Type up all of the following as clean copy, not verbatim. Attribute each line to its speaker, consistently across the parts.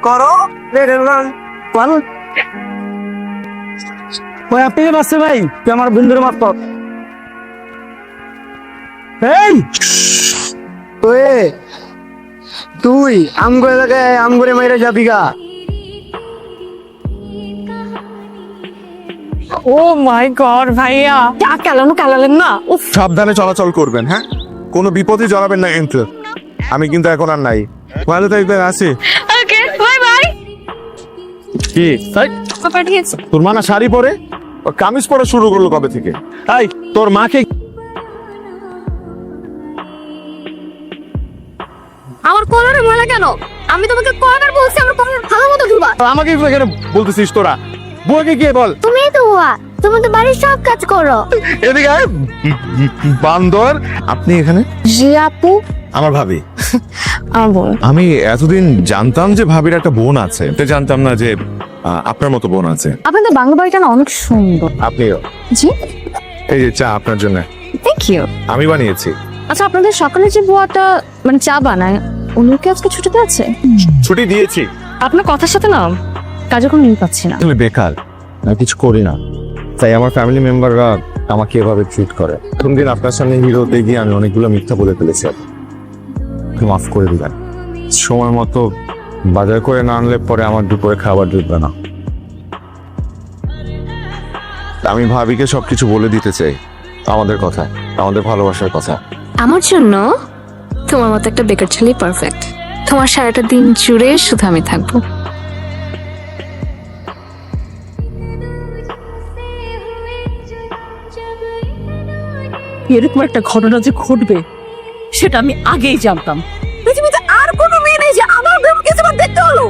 Speaker 1: করো বল ওই আপনি বাসছে ভাই তুই আমার বন্ধুর মারফত এই ওয়ে তুই আমগো এলাকায় আমগরে মাইরা যাবি গা
Speaker 2: ও মাই গড ভাইয়া কালালেন না উফ
Speaker 3: সাবধানে চলাচল করবেন, হ্যাঁ? কোনো বিপদে জড়াবেন না কিন্তু। আমি কিন্তু এখন আর নাই, ভালো থাকবেন, আসি।
Speaker 2: ওকে বাই বাই
Speaker 3: কি
Speaker 2: পাঠিয়েছি
Speaker 3: তোর মা না শাড়ি পরে ও কামিজ পরা শুরু করলো কবে থেকে? এই তোর মাকে
Speaker 2: আমার কলারে ময়লা কেন? আমি তোমাকে কয়বার বলছি আমার কলার ভালো মতো ধুবা।
Speaker 3: আমাকে এখানে বলতেছিস তোরা? বুয়াকে গিয়ে বল।
Speaker 2: তুমি তো হুয়া, তুমি তো বাড়ির সব কাজ করো।
Speaker 3: এদিকে আয়, বান্দর। আপনি এখানে?
Speaker 2: জি আপু।
Speaker 3: আমার ভাবি।
Speaker 2: আমার বোন।
Speaker 3: আমি এতদিন জানতাম যে ভাবির একটা বোন আছে, তো জানতাম না যে আপনার মতো বোন আছে।
Speaker 2: আপনাদের বাংলা বাড়িটা না অনেক সুন্দর।
Speaker 3: আপনিও।
Speaker 2: জি
Speaker 3: এই যে চা আপনার জন্য।
Speaker 2: Thank you.
Speaker 3: আমি বানিয়েছি।
Speaker 2: আচ্ছা আপনাদের সকালে যে বুয়াটা মানে চা বানায় উনি কি আজকে ছুটিতে আছে?
Speaker 3: ছুটি দিয়েছি।
Speaker 2: আপনার কথার সাথে না কাজে কোনো মিল পাচ্ছি না।
Speaker 3: আসলে বেকার, আমি কিছু করি না, তাই আমার ফ্যামিলি মেম্বাররা আমাকে এভাবে ট্রিট করে। প্রথম দিন আপনার সামনে হিরোতে গিয়ে আমি অনেকগুলো মিথ্যা বলে ফেলেছি, আপনি মাফ করে দিবেন। সময় মতো বাজার করে না আনলে পরে আমার দুপুরে খাবার জুটবে না। আমি ভাবিকে সবকিছু বলে দিতে চাই, আমাদের কথা, আমাদের ভালোবাসার কথা।
Speaker 4: আমার জন্য তোমার মতো একটা বেকার ছেলেই পারফেক্ট। তোমার সারাটা দিন জুড়ে শুধু আমি থাকবো।
Speaker 5: এরকম একটা ঘটনা যে ঘটবে সেটা আমি আগেই জানতাম। পৃথিবীতে আর কোনো মেয়ে নেই যে আমার প্রেমকে তোমার দেখতে হলো।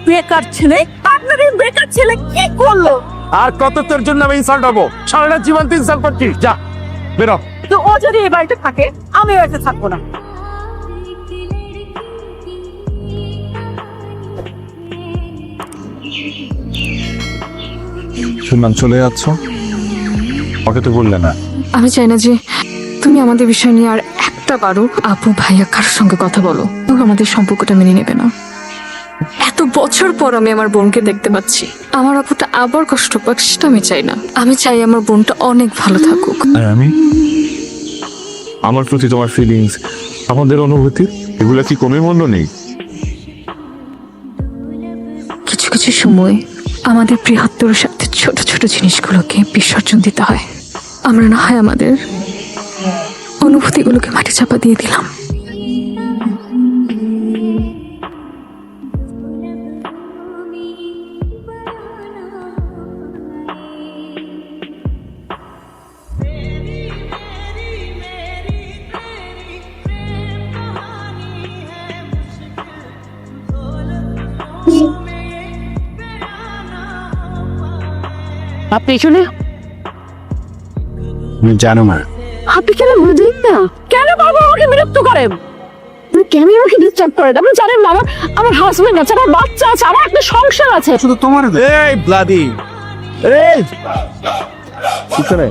Speaker 5: বেকার ছেলে, পার্টনারের বেকার ছেলে কি করলো?
Speaker 3: আর কত তোর জন্য আমি ইনসাল্ট হবো? সারাটা জীবন তুই ইনসাল্ট করছিস, যা বেরো।
Speaker 5: তো ও যদি এই বাড়িতে থাকে আমি এই বাড়িতে থাকবো না।
Speaker 3: সুমান চলে যাচ্ছ, ওকে তো বললে না।
Speaker 4: আমি চাই না যে তুমি আমাদের বিষয় নিয়ে আর একটা বারো আপু ভাইয়া কারোর সঙ্গে কথা বলো। ও আমাদের সম্পর্কটা মেনে নেবে না। এত বছর পর আমি আমার বোনকে দেখতে পাচ্ছি। আমার আপুটা আবার কষ্ট পাক সেটা আমি চাই না। আমি চাই আমার বোনটা অনেক ভালো থাকুক।
Speaker 3: আর আমি, আমার প্রতি তোমার ফিলিংস, আমাদের অনুভূতি, এগুলো কি কোনোই মূল্য নেই?
Speaker 4: কিছু কিছু সময় আমাদের বৃহত্তর সাথে ছোট ছোট জিনিসগুলোকে বিসর্জন দিতে হয়। আমরা না হয় আমাদের অনুভূতিগুলোকে মাটি চাপা দিয়ে দিলাম।
Speaker 5: আপনি চলে
Speaker 3: জানো না
Speaker 5: আপনি কেন বুঝেন না? কেন বাবা আমাকে বিরক্ত করেন? কেন আমাকে ডিস্টার্ব করেন? আপনি জানেন না আমার হাজবেন্ড আছে, আমার বাচ্চা আছে, আমার একটা সংসার আছে।
Speaker 3: শুধু তোমার। এই ব্লাডি, এই পিছনে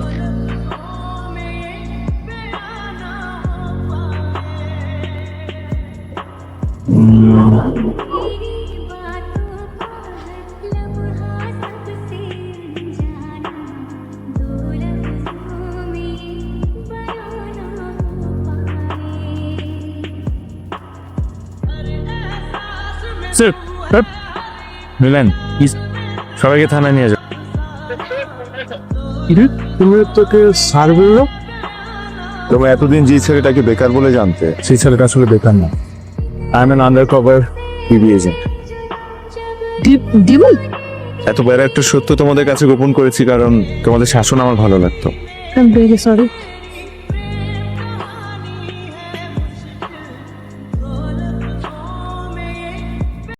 Speaker 3: মিলেন, সবাইকে থানায় নিয়ে যাও। তুমি তোকে সার্ভে, তোমরা এতদিন যে ছেলেটাকে বেকার বলে জানতে, সেই ছেলেটা আসলে বেকার না। I am an undercover TV agent.
Speaker 5: ডিবল
Speaker 3: এত বড় একটা সত্য তোমাদের কাছে গোপন করেছি কারণ তোমাদের শাসন আমার ভালো লাগতো।
Speaker 5: I am very sorry.